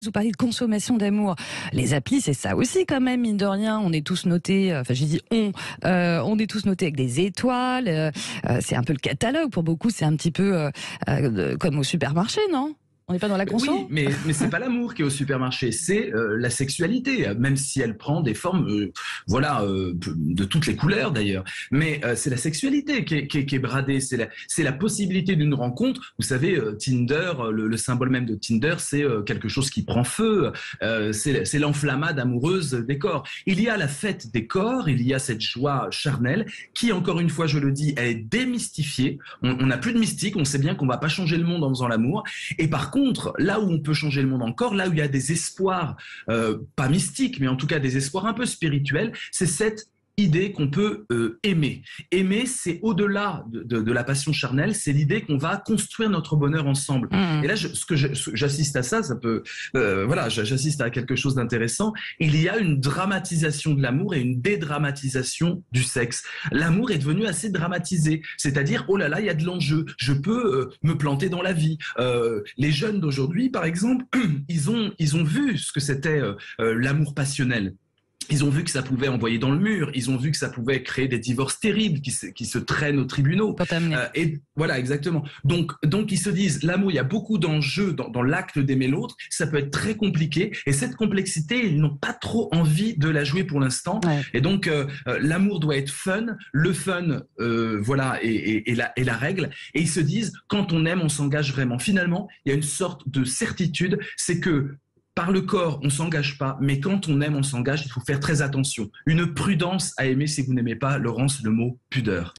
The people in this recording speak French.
Vous parlez de consommation d'amour. Les applis, c'est ça aussi quand même, mine de rien. On est tous notés, enfin j'ai dit on est tous notés avec des étoiles. C'est un peu le catalogue. Pour beaucoup, c'est un petit peu comme au supermarché, non? On n'est pas dans la conso? Oui, mais c'est pas l'amour qui est au supermarché, c'est la sexualité, même si elle prend des formes, de toutes les couleurs d'ailleurs. Mais c'est la sexualité qui est bradée, c'est la possibilité d'une rencontre. Vous savez, Tinder, le symbole même de Tinder, c'est quelque chose qui prend feu, c'est l'enflammade amoureuse des corps. Il y a la fête des corps, il y a cette joie charnelle qui, encore une fois, je le dis, elle est démystifiée. On n'a plus de mystique, on sait bien qu'on va pas changer le monde en faisant l'amour. Et par contre, là où on peut changer le monde encore, là où il y a des espoirs, pas mystiques, mais en tout cas des espoirs un peu spirituels, c'est cette idée qu'on peut aimer. Aimer, c'est au-delà de la passion charnelle, c'est l'idée qu'on va construire notre bonheur ensemble. Et là, j'assiste à ça, j'assiste à quelque chose d'intéressant. Il y a une dramatisation de l'amour et une dédramatisation du sexe. L'amour est devenu assez dramatisé, c'est-à-dire, oh là là, il y a de l'enjeu, je peux me planter dans la vie. Les jeunes d'aujourd'hui, par exemple, ils ont vu ce que c'était l'amour passionnel. Ils ont vu que ça pouvait envoyer dans le mur, ils ont vu que ça pouvait créer des divorces terribles qui se traînent aux tribunaux. Et voilà, exactement. Donc ils se disent, l'amour, il y a beaucoup d'enjeux dans l'acte d'aimer l'autre, ça peut être très compliqué, et cette complexité, ils n'ont pas trop envie de la jouer pour l'instant. Ouais. Et donc, l'amour doit être fun, le fun, est la règle, et ils se disent, quand on aime, on s'engage vraiment. Finalement, il y a une sorte de certitude, c'est que par le corps, on s'engage pas, mais quand on aime, on s'engage, il faut faire très attention. Une prudence à aimer si vous n'aimez pas, Laurence, le mot pudeur.